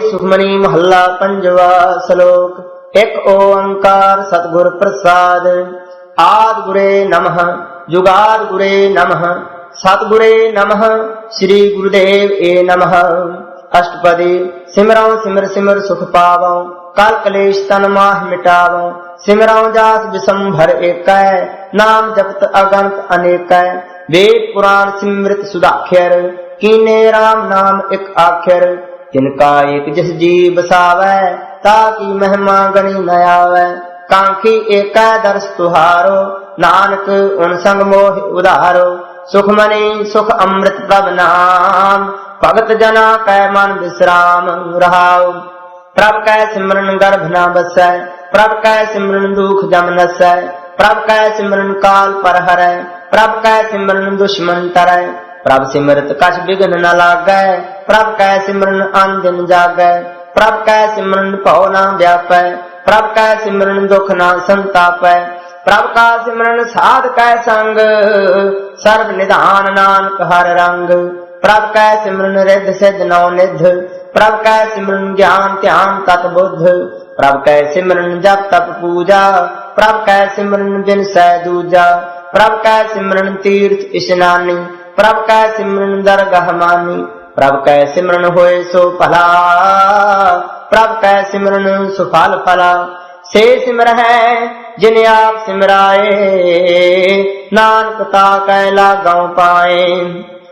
सुखमनी महला पंजवा। श्लोक। एक ओंकार सतगुर प्रसाद। आद गुरे नमः, जुगाद गुरे नमः, सतगुरे नमः, श्री गुरुदेव ए नमः। अष्टपदी। सिमरौ सिमर सिमर सुख पावौ, काल कलेश तन माह मिटावौ। सिमरौ जास विशंभर एकै, नाम जपत अगणित अनेकै। वेद पुराण सिमृत सुदाख्यर, कीने राम नाम एक आख्यर। जिनका एक जिस जी बसावै, ताकि महिमा गणी न आवै। कांखी एकै दर्श तुहारो, नानक उन संग मोह उधारो। सुखमनी सुख अमृत प्रभ नाम, भगत जना कै मन विश्राम रहाओ। प्रभ कै सिमरन गर्भ न बसै, प्रभ कै सिमरन दुख जम नसै। प्रभ कै सिमरन काल पर हरै, प्रभ कै सिमरन दुश्मन तरै। प्रभ सिमरत कछ बिघ्न न लागै, प्रभ कै सिमरन अन दिन जागै। प्रभ कै सिमरन भव न व्यापै, प्रभ कै सिमरन दुख न संतापै। प्रभ का सिमरन साध कै संग, सर्व निधान नानक हर रंग। प्रभ कै सिमरन रिद्ध सिद्ध नौ निध, प्रभ कै सिमरन ज्ञान ध्यान तत बुद्ध। प्रभ कै सिमरन जप तप पूजा, प्रभ कै सिमरन बिनसै दूजा। प्रभ कै सिमरन तीर्थ स्नानी, प्रभ कै सिमरन दरगाह मानी। प्रभ कै सिमरन होए सो भला, प्रभ कै सिमरन सुफल फला। से सिमर है जिन आप सिमराए, नानक ताकै लागौ पाए।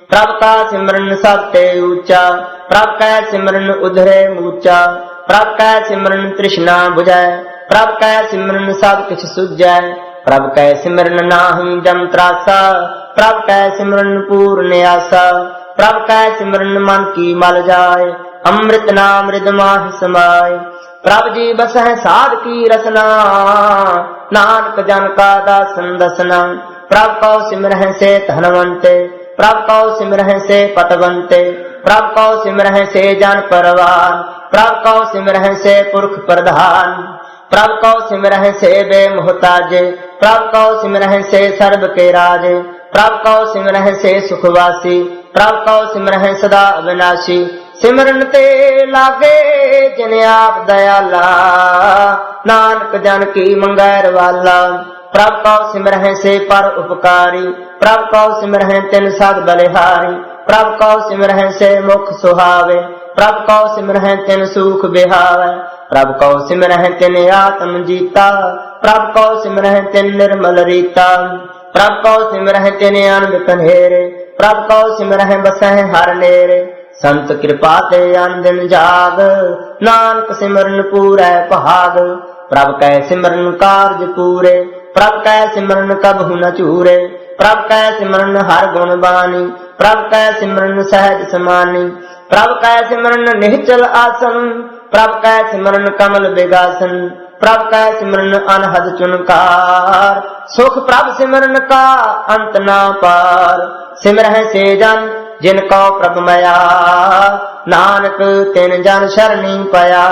प्रभ का सिमरन सबते ऊंचा, प्रभ कै सिमरन उधरे ऊंचा। प्रभ कै सिमरन तृष्णा बुझै, प्रभ कै सिमरन सब किछ सुझै। प्रभ कै सिमरन नाहि जम त्रासा, प्रभ कै सिमरन पूर्ण आसा। प्रभ कै सिमरन मन की मल जाय, अमृत नाम हृदय माहि समाय। प्रभ जी बसह साध की रसना, नानक जन का दासन दसना। प्रभ कौ सिमरह से धनवंते, प्रभ कौ सिमरह से पतवंते। प्रभ कौ सिमरह से जन परवान, प्रभ कौ सिमरह से पुरख प्रधान। प्रभ कौ सिमरह से बेमोहताजे, प्रभ कौ सिमरह से सर्व के राजे। प्रभ कौ सिमरह से सुखवासी, प्रभ कौ सिमरह सदा अविनाशी। सिमरन ते लागे जिन आप दयाला, नानक जन की मंगैर वाला। प्रभ कौ सिमरह से पर उपकारी, प्रभ कौ सिमरह तिन सद बलिहारी। प्रभ कौ सिमरह से मुख सुहावे, प्रभ कौ सिमरह तिन सुख बिहावे। प्रभ कौ सिमरह तिन आत्म जीता, प्रभ कौ सिमरह तिन निर्मल रीता। प्रभ कौ सिमरह तिन अनंद कन्हेरे, प्रभ कौ सिमरह बसह हर नेरे। संत कृपा ते अन दिन जाग, नानक सिमरन पूरै भाग। प्रभ कै सिमरन कारज पूरे, प्रभ कै सिमरन कबहु न चूरे। प्रभ कै सिमरन हर गुण बानी, प्रभ कै सिमरन सहज समानी। प्रभ कै सिमरन निश्चल आसन, प्रभ कै सिमरन कमल बिगासन। प्रभ कै सिमरन अनहद चुनकार, सुख प्रभ सिमरन का अंत ना पार। सिमरह से जन जिनको प्रभ मया, नानक तिन जन शरणी पया।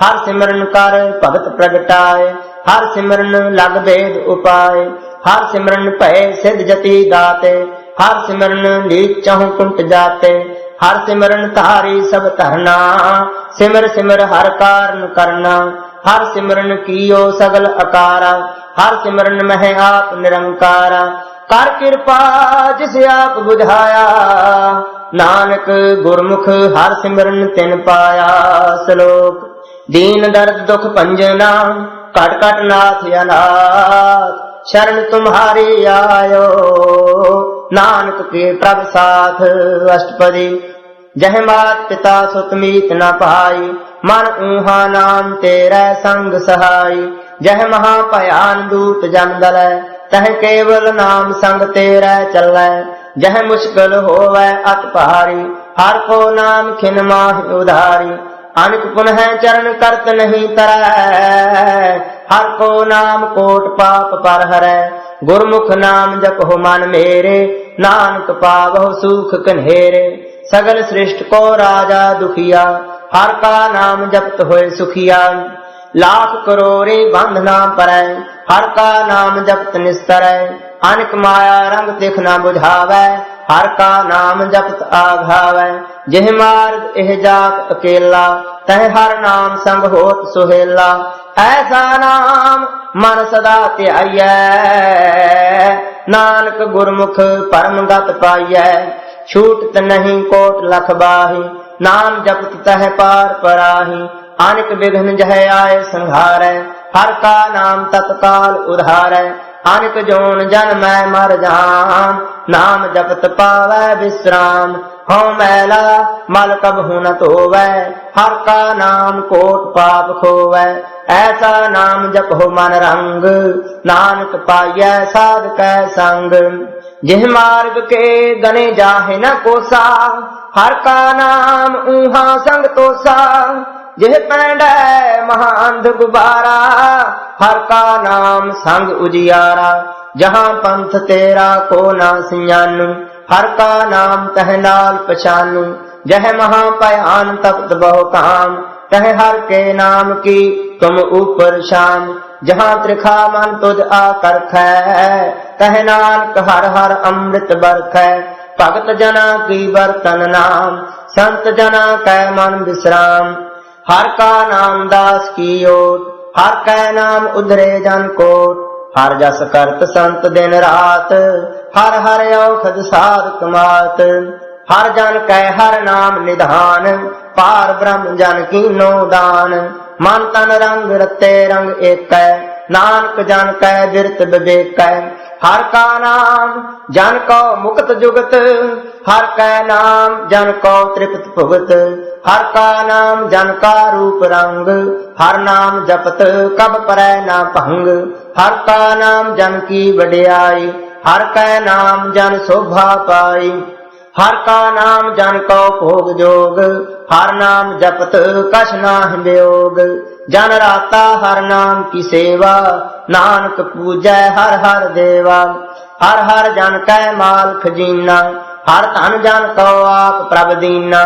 हर सिमरन कर भगत प्रगटाए, हर सिमरन लग भेद उपाय। हर सिमरन भय सिद्ध जति दाते, हर सिमरन नीचहु कुंट जाते। हर सिमरन धारी सब धरना, सिमर सिमर हर कारण करना। हर सिमरन कियो सगल अकारा, हर सिमरन मह आप निरंकारा। कर कृपा जिसे आप बुझाया, नानक गुरमुख हर सिमरन तिन पाया। श्लोक। दीन दर्द दुख भंजना, कट कट नाथ अनाथ। शरण तुम्हारी आयो, नानक के प्रभ साथ। अष्टपदी। जह मात पिता सुत मीत न पाई, मन ऊहा नाम तेरा संग सहाई। जह महाभयान दूत जन दलै, तह केवल नाम संग तेरा चलै। जह मुश्किल होवै अत भारी, हर को नाम खिन माहि उधारी। अनक पुनः चरण करत नहीं तरै, हर को नाम कोट पाप पर हरै। गुरमुख नाम जपो मन मेरे, नानक पावहु सुख कन्हेरे। सगल सृष्टि को राजा दुखिया, हर का नाम जपत होए सुखिया। लाख करोड़े बंधना परै, हर का नाम जपत निस्तरै। अनक माया रंग दिख न बुझावै, हर का नाम जपत आघावै। जिह मार्ग एह जात अकेला, तह हर नाम संग होत सुहेला। ऐसा नाम मन सदा ध्याइयै, नानक गुरमुख परम गत पाइयै। छूटत नहीं कोट लख बाही, नाम जपत तह पार पराही। अनेक विघ्न जह आए संघारै, हर का नाम तत्काल उधारै। अनेक जोन जन्मै मर जाम, नाम जपत पावै विश्राम। हਉ मैला मल कबहु न धोवै, हर का नाम कोट पाप खोवै। ऐसा नाम जपो मन रंग, नानक पाइयै साध कै संग। जिह मार्ग के गने जाहे न कोसा, हर का नाम ऊहा संग तोसा। जिह पैंडै महाअंध गुबारा, हर का नाम संग उजियारा। जहाँ पंथ तेरा को ना सियानु, हर का नाम तह नाल पछानु। जह महा भयान तपत बहु काम, तह हर के नाम की तुम ऊपर शाम। जहाँ त्रिखा मन तुझ आकरखै, तह नानक हर हर अमृत बरखै। भगत जना की बर्तन नाम, संत जना कै मन विश्राम। हर का नाम दास की ओट, हर कै नाम उधरे जन कोट। हर जस करत संत दिन रात, हर हर औखद साधक मात। हर जन कै हर नाम निधान, पार ब्रह्म जन कीनो दान। मन तन रंग रते रंग एकै, नानक जन कै बिरत विवेकै। हर का नाम जन को मुक्त जुगत, हर कै नाम जन को तृप्त भुगत। हर का नाम जन का रूप रंग, हर नाम जपत कब परै ना भंग। हर का नाम जन की वडियाई, हर कै नाम जन शोभा पाई। हर का नाम जन को भोग जोग, हर नाम जपत कछ नाहि वियोग। जन राता हर नाम की सेवा, नानक पूजै हर हर देवा। हर हर जन कै माल खजीना, हर धन जन को आप प्रभ दीना।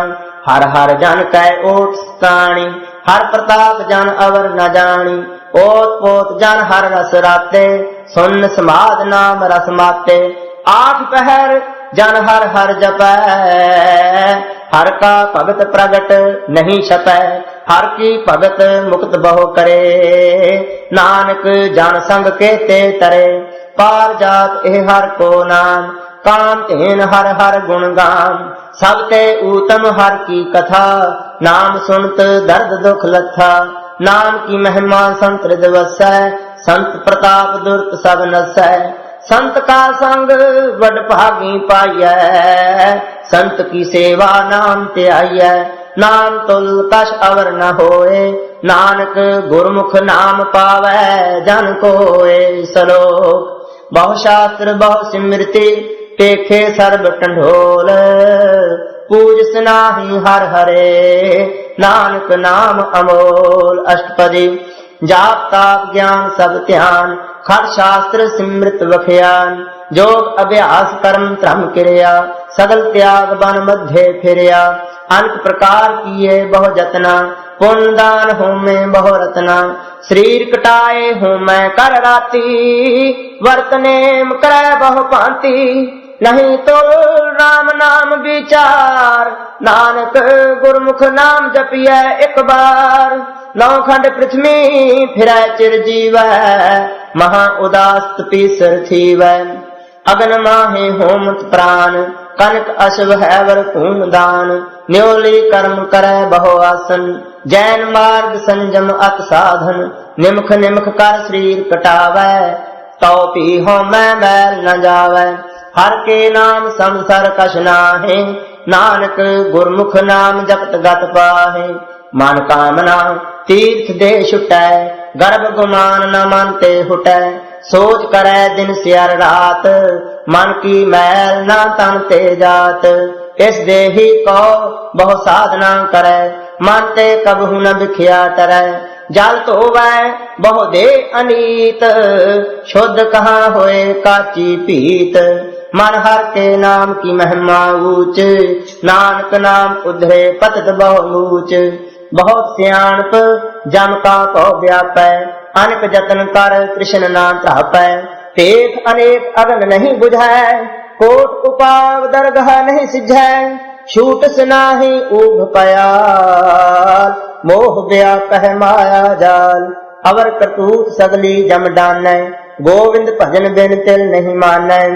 हर हर जन कै ओट सताणी, हर प्रताप जन अवर न जानी। ओत पोत जन हर रस राते, सुन समाध नाम रस माते। आठ पहर जन हर हर जपै, हर का भगत प्रगट नहीं छपै। हर की भगत मुक्त बहु करे, नानक जन संग केते तरे। पार जात एह हर को नाम, काम तेन हर हर गुण गाम। सब ते उत्तम हर की कथा, नाम सुनत दर्द दुख लथा। नाम की महिमा संत हृदय वसै, संत प्रताप दुर्त सब नसै। संत का संग बड़ भागी पाइयै, संत की सेवा नाम त्याइयै। नाम तुल कछ अवर न होए, नानक गुरमुख नाम पावै जन कोय। सलोक बहु शास्त्र बहु सिमृति, पेखे सर्ब टंढोल। पूज सनाहि हर हरे, नानक नाम अमोल। अष्टपदी जाप ताप ज्ञान सब ध्यान, खर शास्त्र सिमृत वखयान। जोग अभ्यास कर्म त्रम क्रिया, सगल त्याग बन मध्य फिरया। अनेक प्रकार किए बहु जतना, पुण्य दान हो में बहु रतना। शरीर कटाए हूँ मैं कर राती, वर्तनेम करे बहु भांति। नहीं तो राम नाम विचार, नानक गुरमुख नाम जपिए एक बार। नौखंड पृथ्वी फिरै चिरजीवै, महा उदास पीसर थीवै। अगन माहे होमत प्राण, कनक अशव हैवर खून दान। न्योली कर्म करे बहु आसन, जैन मार्ग संजम अत साधन। निमख निमख कर शरीर कटावै, तो पी हो मैं मैल न जावै। हर के नाम संसर कछ नाहि, नानक गुरमुख नाम जपत गत पाहि। मन कामना तीर्थ दे छुटै, गर्भ गुमान न मानते हुटै। सोच करे दिन सियर रात, मन की मैल न तन ते जात। इस देही को बहु साधना करे, मानते कबहु न बिखिया टरै। जल धोवै बहु दे अनीत, शुद्ध कहाँ होए काची पीत। मन हर के नाम की महिमा ऊंच, नानक नाम उधरे पतत बहु ऊंच। बहुत सियाणप जम का को व्यापै, अनेक जतन कर कृष्ण ना त्रापै। देख अनेक अगन नहीं बुझै, कोट उपाव दरगाह नहीं सिझै, छूट से नाही ऊभ पयाल, मोह ब्या कह माया जाल। अवर करतूत सगली जम डानै, गोविंद भजन बिन तिल नहीं मानै।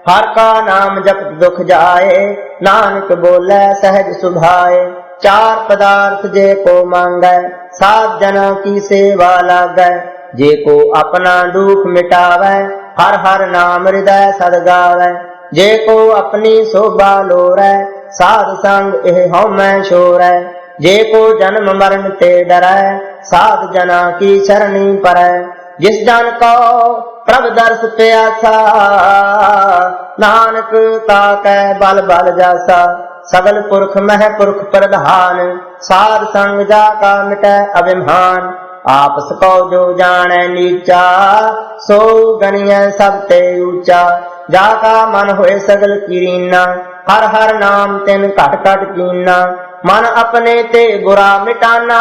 हर का नाम जपत दुख जाए, नानक बोले सहज सुभाए। चार पदार्थ जे को मांगै, सात जना की सेवा लागै। जे को अपना दुख मिटावै, हर हर नाम हृदय सद गावै। जे को अपनी शोभा लोरै, साध संग एह हउमै छोरै। जे को जन्म मरण ते डरै, साध जना की शरणी परै। जिस जन को प्रभ दर्श प्यासा, नानक ताकै बल बल जासा। सगल पुरख मह पुरख प्रधान, साध संग जाका मिटै अभिमान। आपस को जो जाने नीचा, सो गणिय सब ते ऊंचा। जाका मन होए सगल कीरीना, हर हर नाम तिन घट घट कीना। मन अपने ते बुरा मिटाना,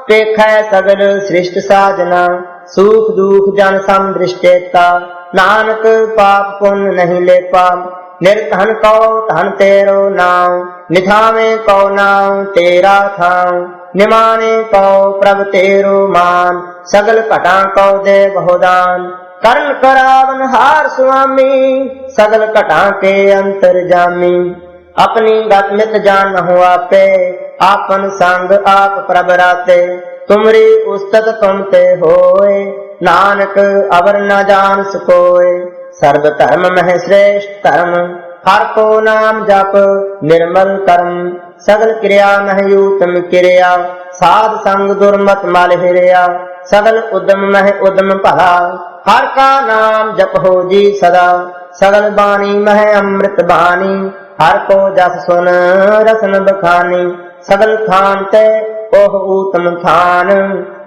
पेखै सगल सृष्ट साजना। सुख दुख जन सम दृष्टेता, नानक पाप पुण्य नहीं लेपा। निर्धन को धन तेरो नाम, निधामे को नाम तेरा थाम। निमाने को प्रभ तेरो मान, सगल घटा को दे बहुदान। कर्ण करावन हार स्वामी, सगल घटा के अंतर जामी। अपनी गत मित जान हुआ पे, आपन संग आप प्रभ राते। तुमरी उस्तत तुम ते होए, नानक अवर न जान सकोए। सर्व धर्म मह श्रेष्ठ धर्म, हर को नाम जप निर्मल कर्म। सगल क्रिया मह यूतम क्रिया, साध संग दुर्मत मल हिरिया। सगल उद्यम मह उद्यम भला, हर का नाम जप हो जी सदा। सगल बानी मह अमृत बानी, हर को जस सुन रसन बखानी। सगल थान ते ओह उत्तम थान,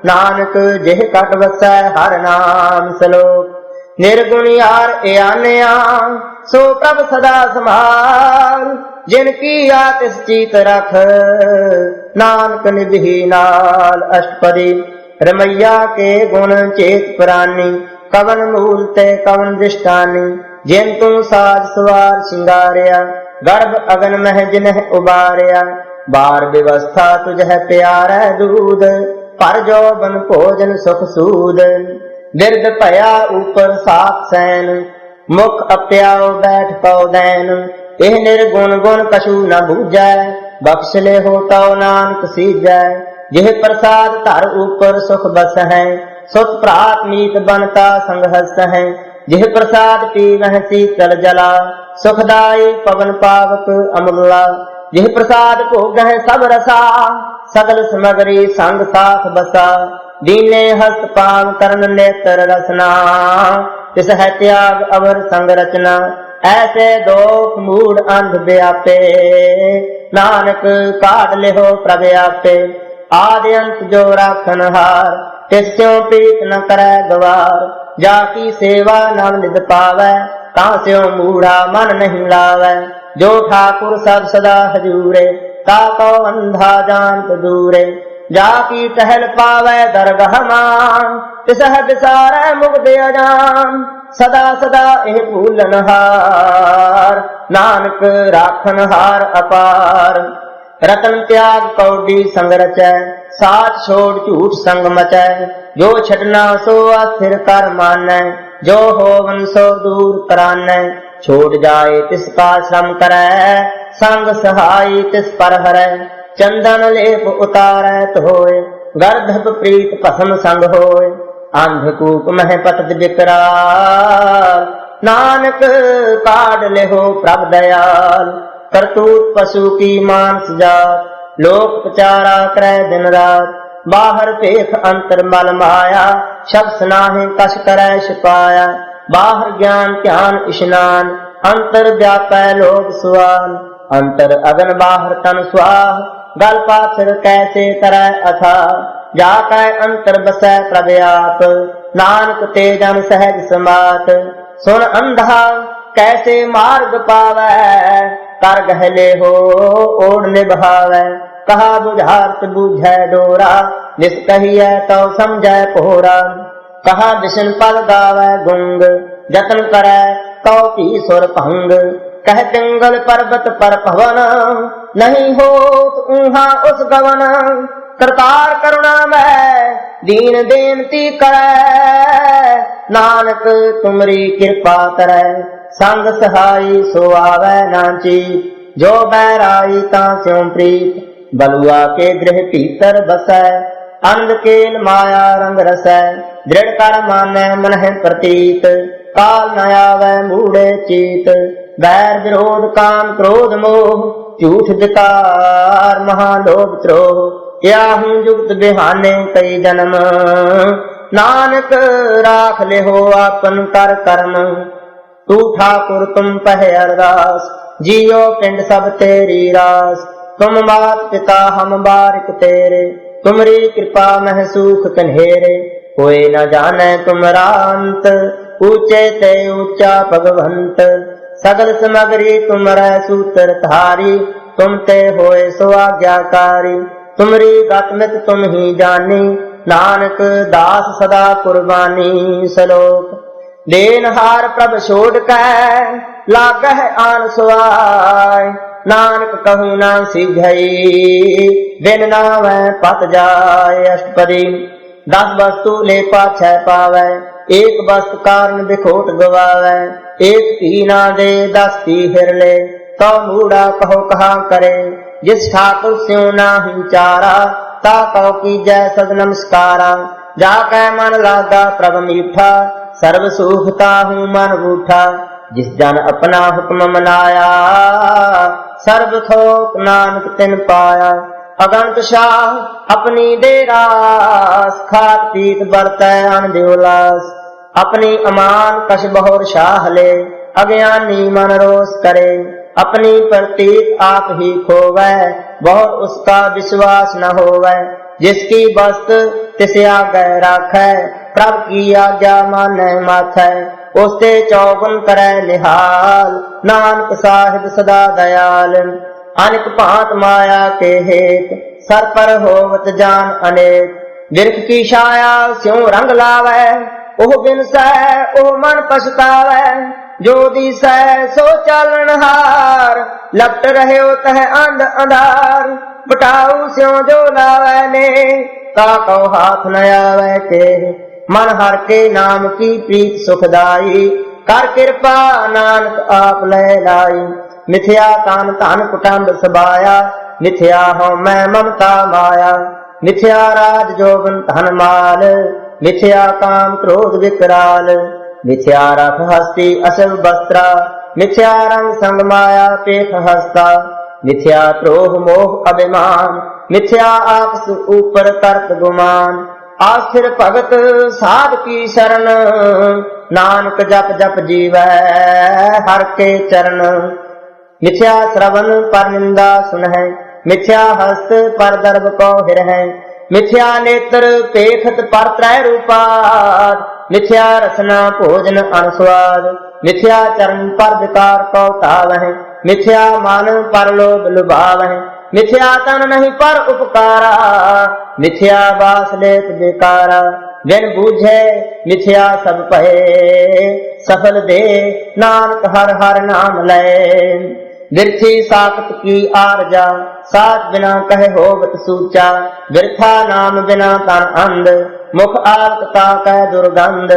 नानक जेह कट वसै हर नाम सलोक। निर्गुण यार एआनया, सो प्रभ सदा समार। जिनकी आतिस चीत रख, नानक निभि नाल अष्टपदी। रमैया के गुण चेत पुरानी, कवन मूल ते कवन दृष्टानी। जिन तू साज सवार सिंगारिया, गर्भ अगन मह जिन्ह उबारिया। बार व्यवस्था तुझ प्यार दूध, पर जो बन भोजन सुख सूद। बिरद भया ऊपर सात सैन, मुख अप्याओ बैठ पौदैन। एह निर्गुण गुण कछु न बूझै, बख्श ले हो तो नानक सीजै। जिह प्रसाद धर ऊपर सुख बस है, सुत प्रात मीत बनता संग हस है। जिह प्रसाद पीवह शीतल जला, सुखदाई पवन पावक अमूला। जिह प्रसाद भोगह सब रसा, सगल समगरी संग साथ बसा। दीने हस्त पाव करन नेत्र रसना, तिस है त्याग अवर संग रचना। ऐसे दोख मूड अंध व्यापे, नानक काट ले हो प्रभ आपे। आदि अंत जो राखन हार, तिस्यों प्रीत न करे गवार। जाकी सेवा नव निध पावै, तास्यों मूढ़ा मन नहीं लावै। जो ठाकुर सब सदा हजूरे, ताको अंधा जानत दूरे। जाकी टहल पावै दरगह मान, तिसह बिसारै मुग्ध अजान। सदा सदा एह भूलन हार, नानक राखन हार अपार। रतन त्याग कौडी संग रचै, साथ छोड़ झूठ संग मचै। जो छड़ना सो अस्थिर कर मानै, जो होवन सो दूर करानै। छोड़ जाए तिसका श्रम करै, संग सहाई तिस पर हरै। चंदन लेप उतारै धोए, गर्दभ प्रीत भस्म संग होए। अंधकूप मह पतत विकराल, नानक काढ़ ले हो प्रभ दयाल। करतूत पशु की मांस जात, लोक प्रचारा क्रय दिन रात। बाहर पेख अंतर मल माया, शब्द नाहि कछ करै छिपाया। बाहर ज्ञान ध्यान स्नान, अंतर व्यापै लोभ सुआन। अंतर अगन बाहर तन स्वाह, गल पाथर कैसे तरह अथा। जाकै अंतर बसै प्रभ आप, नानक ते जन सहज समात। सुन अंधा कैसे मार्ग पावै, कर गहले हो ओढ़ निभावै। कहा बुझारत बूझै डोरा, जिस कहिए तो समझै पोरा। कहा विष्णु पद गावै गुंग, जतन करै तो की सुर भंग। कह पिंगल पर्वत पर पवन, नहीं होत ऊहा उस गवन। करतार करुणा में दीन बेनती करे, नानक तुमरी कृपा करे। संग सहाई सो आवे नाची, जो बैराई ता स्यों प्रीत। बलुआ के गृह भीतर बसै, आनंद केल माया रंग रसै। दृढ़ कर मानै मन है प्रतीत, काल न आवे मूढ़े चीत। बैर विरोध काम क्रोध मोह, झूठ विकार महालोभ द्रोह। क्या हूँ जुगत बिहाने कई जन्म, नानक राख ले हो आपन कर कर्म। तू ठाकुर तुम पह अरदास, जियो पिंड सब तेरी रास। तुम मात पिता हम बारिक तेरे, तुमरी कृपा मह सुख कन्हेरे। कोई न जाने तुमरा अंत, ऊंचे ते ऊंचा भगवंत। सगल समगरी तुमरै सूत्र धारी, तुम ते होए सो आज्ञाकारी। तुमरी गतमित तुम ही जानी, नानक दास सदा कुर्बानी। सलोक देनहार प्रभ छोड़ कै, लागह आन सुआय। नानक कहूँ ना सिझई, बिन नावै पत जाय। अष्टपदी 10 वस्तु ले पाछै पावै, एक वस्तु कारण बिखोट गवावै। एक धी ना दे 10 धी हिर ले, तो मूढ़ा कहो कहा करे। जिस ठाकुर स्यों नाहि चारा, ता कहो कीजै सद नमस्कारा। जाकै मन लागा प्रभ मीठा, सर्व सुखता हूँ मन रूठा। जिस जन अपना हुक्म मनाया, सर्व थोक नानक तिन पाया। अगंत शाह अपनी दे रास, खात पीत बरतै अन दिवलास। अपनी अमान कश बहुर शाह ले, अज्ञानी मन रोष करे। अपनी प्रतीत आप ही खोवै, बहुत उसका विश्वास न होवै। जिसकी वस्तु तिसे आगे राखै, प्रभ की आज्ञा मानै माथै। उसते चौगुन करे निहाल, नानक साहिब सदा दयाल। अनेक भांत माया के हेत, सर पर होवत जान अनेक। बिरख की छाया स्यों रंग लावै, ओह बिनसै ओह मन पछतावै। जो दिसै सो चालनहार, लपट रहे तह अंध अंधार। बटाऊ स्यों जो लावै ने, ताको हाथ न आवे के। मन हर के नाम की प्रीत सुखदाई, कर कृपा नानक आप ले लाई। मिथ्या कान धन कुटुंब सबाया, मिथ्या हो मैं ममता माया। मिथ्या राज जोगन धन माल, मिथ्या काम क्रोध विकराल। मिथ्या रथ हस्ती अशुभ वस्त्रा, मिथ्या रंग संग माया पेख हस्ता। मिथ्या द्रोह मोह अभिमान, मिथ्या आपस ऊपर तर्क गुमान। आस्थिर भगत साध की शरण, नानक जप जप जीवै हर के चरण। मिथ्या श्रवण पर निंदा सुनहै, मिथ्या हस्त पर दर्भ को हिरहै। मिथ्या नेत्र पेखत पर त्रय रूपाद, मिथ्या रसना भोजन अनुस्वाद। मिथ्या चरण पर विकार को तावह, मिथ्या मान पर लोभ लुभावह। मिथ्या तन नहीं पर उपकारा, मिथ्या बास लेत बेकारा। बिन बूझे मिथ्या सब पहे, सफल दे नानक हर हर नाम लय। बिरथी साकत की आरजा, सात बिना कहे होवत सूचा। बिरथा नाम बिना तन अंध, मुख आलत का कह दुर्गंध।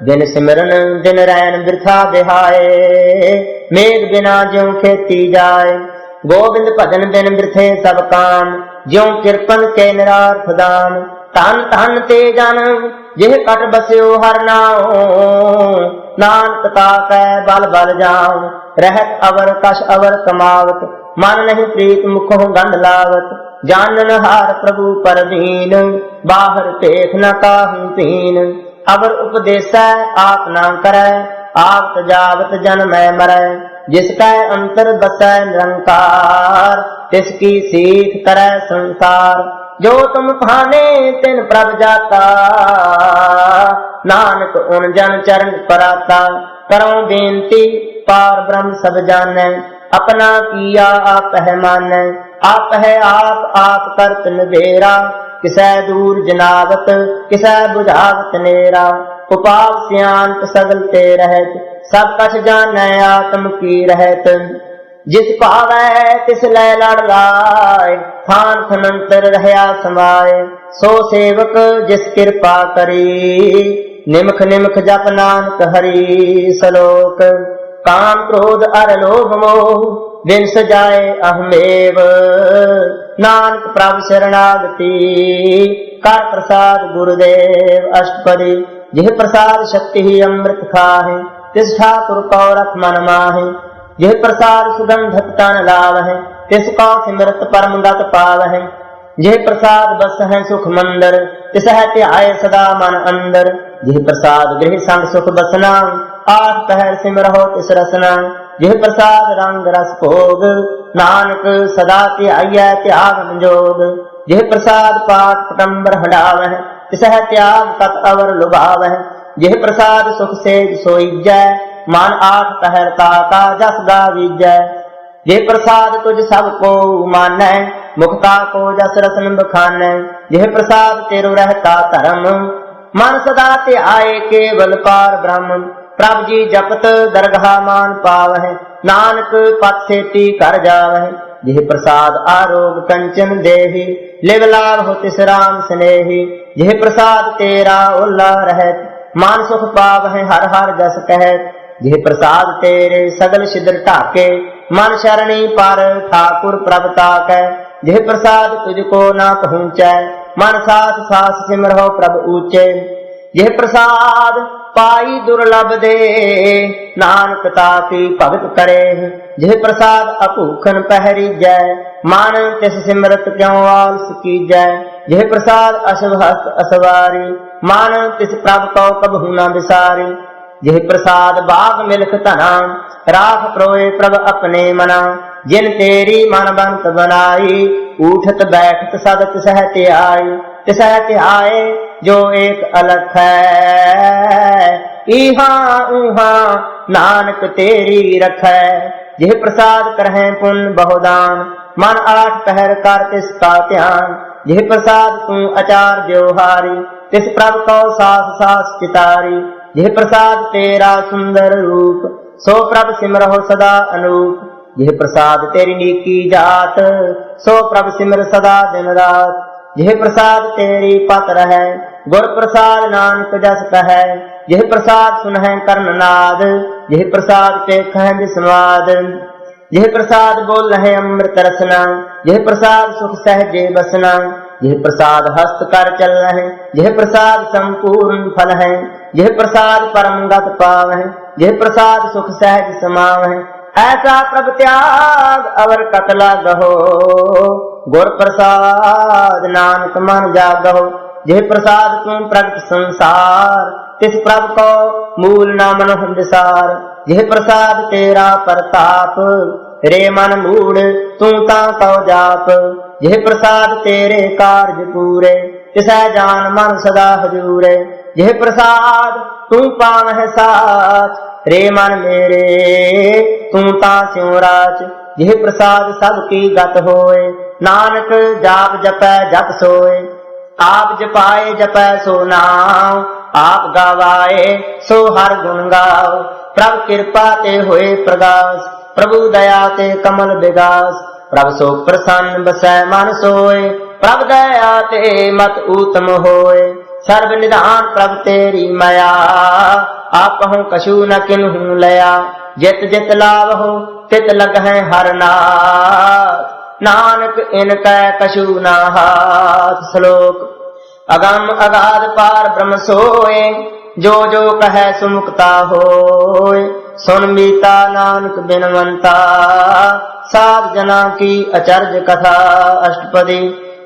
दिन सिमरन दिन रैन बिरथा बिहाए, मेघ बिना ज्यों खेती जाए। गोविंद भजन बिन बिरथे सब काम, ज्यों किरपन के निरार्थ दान। धन धन ते जन जिह कट बस्यो हर नाओ, नानक ताकै बल बल जाओ। रहत अवर कश अवर कमावत, मन नहीं प्रीत मुखों गंध लावत। जानन हार प्रभु परवीन, बाहर पेख न काहू तीन। अवर उपदेसै आप ना करै, आप जावत जन मैं मरै। जिसकै अंतर बसै निरंकार, तिसकी सीख करै संसार। जो तुम भाने तिन प्रभ जाता, नानक उन जन चरण पराता। करो बेनती पार ब्रह्म सब जानै, अपना किया आप है मानै। आप है आप करत निबेरा, किसै दूर जनावत किसै बुझावत नेरा। उपाव सियानत सगल ते रहत, सब कछ जानै आत्म की रहत। जिस पावै तिस लै लड़ लाय, थान थनंतर रहया समाय। सो सेवक जिस कृपा करी, निमख निमख जप नानक हरि। सलोक काम क्रोध अर लोभ मोह, बिन सजाए अहमेव। नानक प्रभु शरणागति, कर प्रसाद गुरुदेव। अष्टपदी जिह प्रसाद शक्ति ही अमृत खाहे, तिस ठाकुर को रख मन माहे। जिह प्रसाद सुगंधत तन लावह, तिस को सिमरत परम गत पावह। जिह प्रसाद बस है सुख मंदर, तिस है त्याय सदा मन अंदर। जिह प्रसाद गृह संग सुख बसना, आठ पहर सिमरहो तिस रसना। जिह प्रसाद रंग रस भोग, नानक सदा त्याय त्याग संजोग। जिह प्रसाद पाठ पटम्बर हटावह, तिस है त्याग तत् अवर लुभावह। जिह प्रसाद सुख सेज सोईजै, मन आठ पहर ताका जस गावीजै। जिह प्रसाद तुझ सब को मानै, मुखता को जस रसन बखानै। जिह प्रसाद तेरो रहता धर्म, मन सदा त्याय केवल पार ब्रह्म। प्रभु जी जपत दरगाह मान पावह, नानक पत सेती कर जावह। जिह प्रसाद आरोग कंचन देहि, लिव लाभ हो तिस राम स्नेहि। जिह प्रसाद तेरा ओला रहत, मान सुख पावह हर हर जस कहत। जिह प्रसाद तेरे सगल छिद्र ढाके, मन शरणी पर ठाकुर प्रभ ताकै। जिह प्रसाद तुझको ना पहुँचै, मन साथ सास सिमरहो प्रभ ऊंचे। जिह प्रसाद पाई दुर्लभ दे, नानक ताकी भगत करे। जिह प्रसाद अभूखन पहरीजै, मान तिस सिमरत क्यों आलस कीजै। जिह प्रसाद अशुभ हस्त असवारी, मान तिस प्रभ को कबहू न बिसारी। जिह प्रसाद बाग मिलख धना, राख प्रोए प्रभ अपने मना। जिन तेरी मन बंत बनाई, उठत बैठत सद तिसह त्याई। तिसह त्याए जो एक अलख है, इहा उहा नानक तेरी रखै। जिह प्रसाद करहै पुण्य बहुदान, मन आठ पहर कर तिसका ध्यान। जिह प्रसाद तू अचार ब्योहारी, तिस प्रभ को सास सास चितारी। जिह प्रसाद तेरा सुंदर रूप, सो प्रभ सिमरहो सदा अनूप। जिह प्रसाद तेरी नीकी जात, सो प्रभ सिमर सदा दिन रात। जिह प्रसाद तेरी पत रहै, गुर प्रसाद नानक जस कहै। जिह प्रसाद सुनहै कर्ण नाद, जिह प्रसाद पेखै विस्माद। जिह प्रसाद बोलहै अमृत रसना, जिह प्रसाद सुख सहजे बसना। जिह प्रसाद हस्त कर चलहै, जिह प्रसाद संपूर्ण फल है। जिह प्रसाद परम गत पावह, जिह प्रसाद सुख सहज समावह। ऐसा प्रभ त्याग अवर कतला गहो, गुर प्रसाद नानक मन जागहो। जिह प्रसाद तू प्रगट संसार, तिस प्रभ को मूल न मनोह विसार। जिह प्रसाद तेरा प्रताप, रे मन मूड तू ता कौ जाप। जिह प्रसाद तेरे कार्य पूरे, तिसै जान मन सदा हजूरे। जिह प्रसाद तू पावह साच, रे मन मेरे तू ता स्यों राच। जिह प्रसाद सब की गत होए, नानक जाप जपै जप सोए। आप जपाए जपै सो नाम, आप गावाए सो हर गुण गाओ। प्रभु कृपा ते होए प्रगास, प्रभु दया ते कमल विगास। प्रभु सो प्रसन्न बसै मन सोए, प्रभु दया ते मत उत्तम होए। सर्व निधान प्रभु तेरी माया, आपहु कछु न किन्हु लया। जित जित लाभ हो तित लगहै हर नाथ, नानक इनकै कछु न हाथ। श्लोक अगम अगाध पार ब्रह्म सोए, जो जो कहे सुमुक्ता होए। सुन मीता नानक बिनवंता, साध जना की अचर्ज कथा। अष्टपदी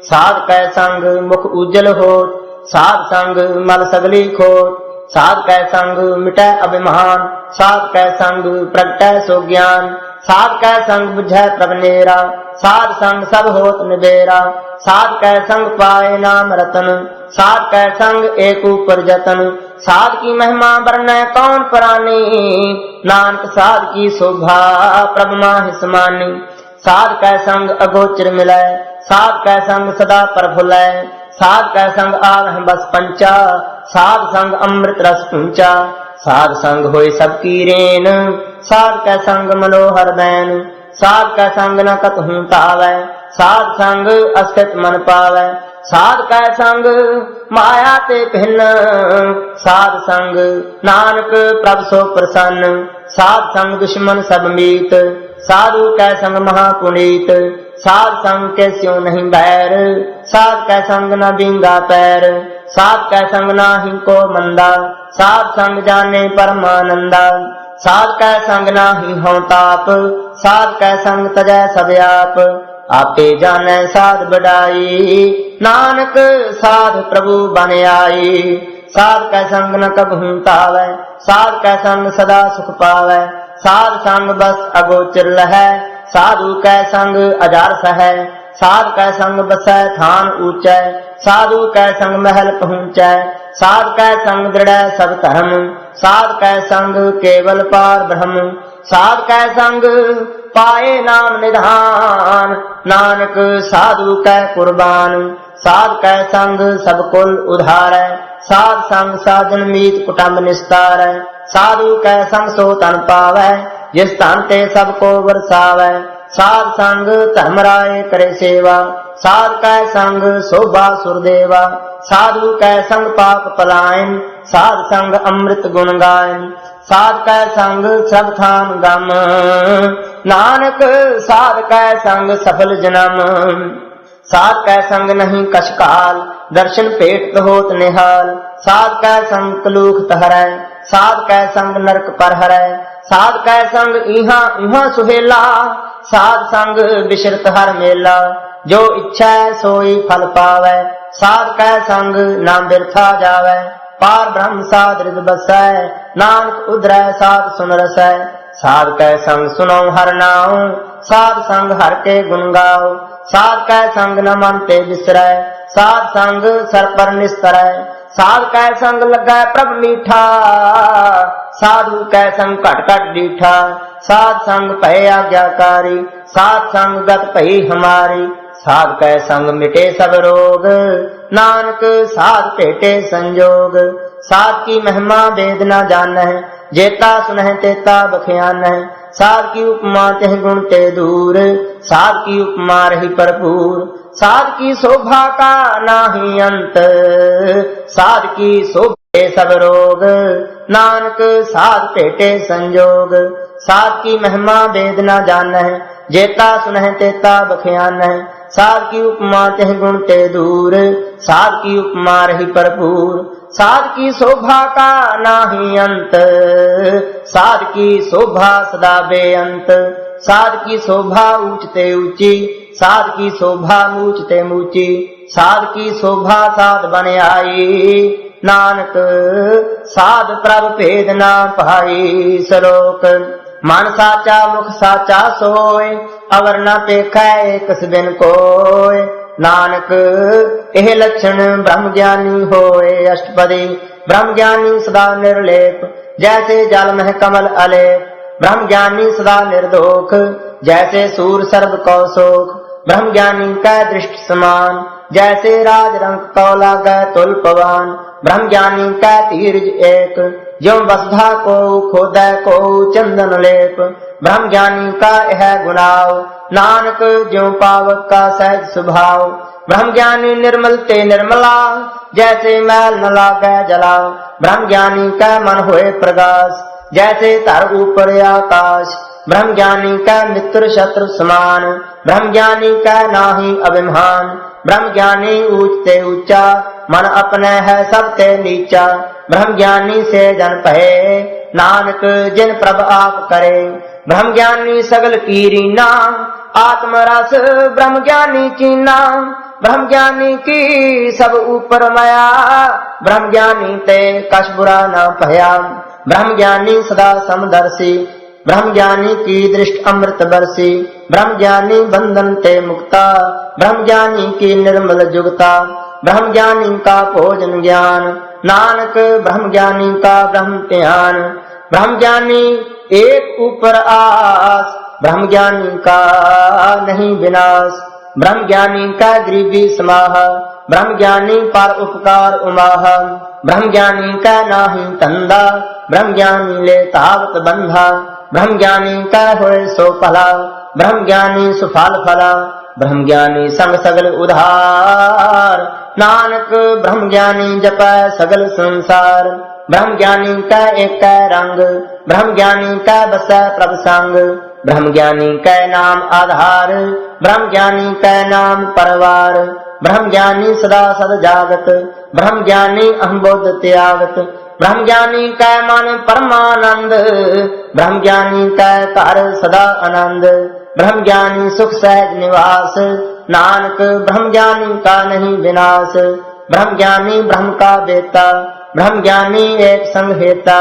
साध कै संग मुख उज्जल होत, साध संग मल सगली खोत। साध कै संग मिटै अभिमान, साध कै संग प्रगटै सो ज्ञान। साध कै संग बुझै प्रभ नेरा, साध संग सब होत निबेरा। साध कै संग पाए नाम रतन, साध कै संग एक ऊपर जतन। साध की महिमा वर्णै कौन प्राणी, नानक साध की शोभा प्रभ माहि समानी। साध कै संग अगोचर मिलै, साध कै संग सदा पर भुलै। साध कै संग आवह बस पंचा, साध संग अमृत रस पूंचा। साध संग होय सबकी रेन, साध कै संग मनोहर बैन। साध कै संग न कतहूँ तावै, साध संग अस्तित मन पावै। साध कै संग माया ते भिन्न, साध संग नानक प्रभ सो प्रसन्न। साध संग दुश्मन सब मीत, साधु कै संग महापुनीत। साध संग के स्यों नहीं बैर, साध कै संग न बिंगा पैर। साध कै संग नाही को मंदा, साध संग जाने परमानंदा। साध कै संग नाही हों ताप, साध कै संग तजै सब आप। आपे जानै साध बढ़ाई, नानक साध प्रभु बन आई। साध कै संग न कबहूँ तावै, साध कै संग सदा सुख पावै। साध संग बस अगोचर लहै, साधु कै संग अजारस है। साध कै संग बसै थान ऊंचै, साधु कै संग महल पहुँचै। साध कै संग दृढ़ सब धर्म, साध कै संग केवल पार ब्रह्म। साध कै संग पाए नाम निधान, नानक साधु कै कुर्बान। साध कै संग सब कुल उधारै, साध संग साजन मीत कुटुंब निस्तारै। साधु कै संग सो तन पावै, जिस तन ते सबको बरसावै। साध संग धर्मराय करे सेवा, साध कै संग शोभा सुरदेवा। साधु कै संग पाप पलायन, साध संग अमृत गुण गायन। साध कै संग सब थान गम, नानक साध कै संग सफल जन्म। साध कै संग नहीं कछ काल, दर्शन पेट होत निहाल। साध कै संग कलूख तहरै, साध कै संग नरक पर हरै। साध कै संग इहाँ उहाँ सुहेला, साध संग बिशरत हर मेला। जो इच्छा सोई फल पावै, साध कै संग नाम बिरथा जावै। पार ब्रह्म साध हृदय बसै, नानक उधरै साध सुन रसै। साध कै संग सुनो हर नाम, साध संग हर के गुण गाओ। साध कै संग न मन ते बिसरै, साध संग सर पर निस्तरै। साध कै संग लगै प्रभ मीठा, साधु कै संग घट घट डीठा। साध संग भय आज्ञाकारी, साध संग गत भई हमारी। साध कै संग मिटे सब रोग, नानक साध भेटे संजोग। साध की महिमा वेद न जानह, जेता सुनह तेता बख्यानह। साध की उपमा तेह गुण ते दूर, साध की उपमा रही भरपूर। साध की शोभा का नाही अंत, साध की शोभे सब रोग। नानक साध भेटे संजोग। साध की महिमा वेद न जानह, जेता सुनह तेता बख्यानह। साध की उपमा तेह गुण ते दूर, साध की उपमा रही भरपूर। साध की शोभा का नाही अंत, साध की शोभा सदा बेअंत। साध की शोभा ऊंचते ऊंची, साध की शोभा ऊंचते ऊंची। साध की शोभा साध बन आई, नानक साध प्रभ भेद ना पाई। श्लोक मन साचा मुख साचा सोय, अवर न पेखै कस बिन कोय। नानक एह लक्षण ब्रह्म ज्ञानी होए। अष्टपदी ब्रह्म ज्ञानी सदा निर्लेप, जैसे जल में कमल अलेप। ब्रह्म ज्ञानी सदा निर्दोख, जैसे सूर सर्व कौशोक। ब्रह्म ज्ञानी का दृष्टि समान, जैसे राज रंग कौला गै तुल पवान। ब्रह्म ज्ञानी का तीर्ज एक, ज्यों वसुधा को खोदै को चंदन लेप। ब्रह्म ज्ञानी का यह गुणाव, नानक ज्यों पावक का सहज स्वभाव। ब्रह्म ज्ञानी निर्मल ते निर्मला, जैसे मैल न लागै जला। ब्रह्म ज्ञानी का मन होए प्रकाश, जैसे धर ऊपर आकाश। ब्रह्म ज्ञानी का मित्र शत्रु समान, ब्रह्म ज्ञानी का नाही अभिमान। ब्रह्म ज्ञानी ऊंचते ऊंचा, मन अपने है सबते नीचा। ब्रह्म ज्ञानी से जन पहे, नानक जिन प्रभ आप करे। ब्रह्म ज्ञानी सगल की रीना, आत्मरस ब्रह्म ज्ञानी चीना। ब्रह्म ज्ञानी की सब ऊपर माया, ब्रह्म ज्ञानी ते कछ बुरा न भया। ब्रह्म ज्ञानी सदा समदर्शी, ब्रह्म ज्ञानी की दृष्टि अमृत बरसी। ब्रह्म ज्ञानी बंधन ते मुक्ता, ब्रह्म ज्ञानी की निर्मल जुगता। ब्रह्म ज्ञानी का भोजन ज्ञान, नानक ब्रह्म ज्ञानी का ब्रह्म ध्यान। ब्रह्म ज्ञानी एक ऊपर आस, ब्रह्म ज्ञानी का नहीं विनाश। ब्रह्म ज्ञानी का गरीबी समाह, ब्रह्म ज्ञानी पर उपकार उमाह, ब्रह्म ज्ञानी कै नाहि तंदा, ब्रह्म ज्ञानी ले तावत बंधा, ब्रह्म ज्ञानी कै होए सो भला, ब्रह्म ज्ञानी सुफल फला, ब्रह्म ज्ञानी संग सगल उधार, नानक ब्रह्म ज्ञानी जपै सगल संसार, ब्रह्म ज्ञानी कै एक रंग, ब्रह्म ज्ञानी कै बसै प्रभ संग, ब्रह्म ज्ञानी कै नाम आधार, ब्रह्म ज्ञानी कै नाम परवार, ब्रह्म ज्ञानी सदा सद जागत, ब्रह्म ज्ञानी अहम्बोध त्यागत, ब्रह्म ज्ञानी कै मन परमानंद, ब्रह्म ज्ञानी कै घर सदा आनंद, ब्रह्म ज्ञानी सुख सहज निवास, नानक ब्रह्म ज्ञानी का नहीं विनाश, ब्रह्म ज्ञानी ब्रह्म का बेता, ब्रह्म ज्ञानी एक संग हेता,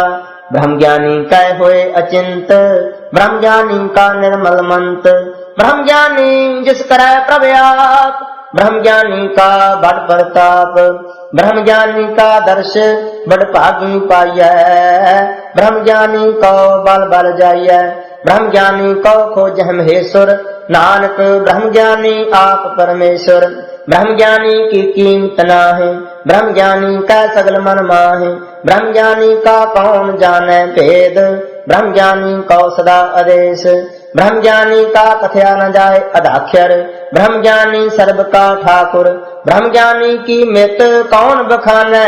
ब्रह्म ज्ञानी कै होए अचिंत, ब्रह्म ज्ञानी का निर्मल मंत, ब्रह्म ज्ञानी जिस करै प्रभयाप, ब्रह्म ज्ञानी का बड़ प्रताप, ब्रह्म ज्ञानी का दर्श बड़ भागी पाइयै, ब्रह्म ज्ञानी को बल बल जाइयै, ब्रह्म ज्ञानी को खोजह महेश्वर, नानक ब्रह्म ज्ञानी आप परमेश्वर, ब्रह्म ज्ञानी की कीमत नाहि, ब्रह्म ज्ञानी का सगल मन माहि, ब्रह्म ज्ञानी का कौन जाने भेद, ब्रह्म ज्ञानी को सदा आदेश, ब्रह्म ज्ञानी का कथया न जाए अदाक्षर, ब्रह्म ज्ञानी सर्व का ठाकुर, ब्रह्म ज्ञानी की मित कौन बखाने,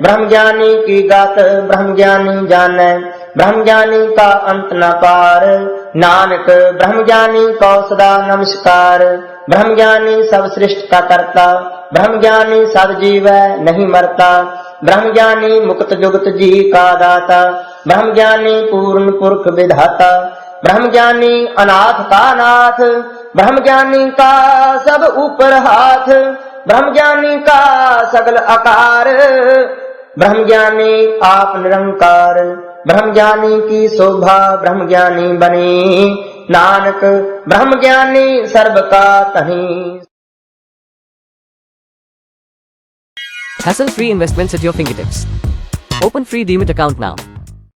ब्रह्म ज्ञानी की गात ब्रह्म ज्ञानी जाने, ब्रह्म ज्ञानी का अंत न पार, नानक ब्रह्म ज्ञानी को सदा नमस्कार, ब्रह्म ज्ञानी सब सृष्टि का करता, ब्रह्म ज्ञानी सब जीव नहीं मरता, ब्रह्म ज्ञानी मुक्त जुगत जी का दाता, ब्रह्म ज्ञानी पूर्ण पुरख विधाता, ब्रह्म ज्ञानी अनाथ का नाथ, ब्रह्म ज्ञानी का सब ऊपर हाथ, ब्रह्म ज्ञानी का सगल आकार, ब्रह्म ज्ञानी आप निरंकार, ब्रह्म ज्ञानी की शोभा ब्रह्म ज्ञानी बनी, नानक ब्रह्म ज्ञानी सर्व का तही। Hassle-free investments at your fingertips. Open free Demat account now.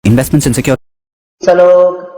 Investments in secure. श्लोक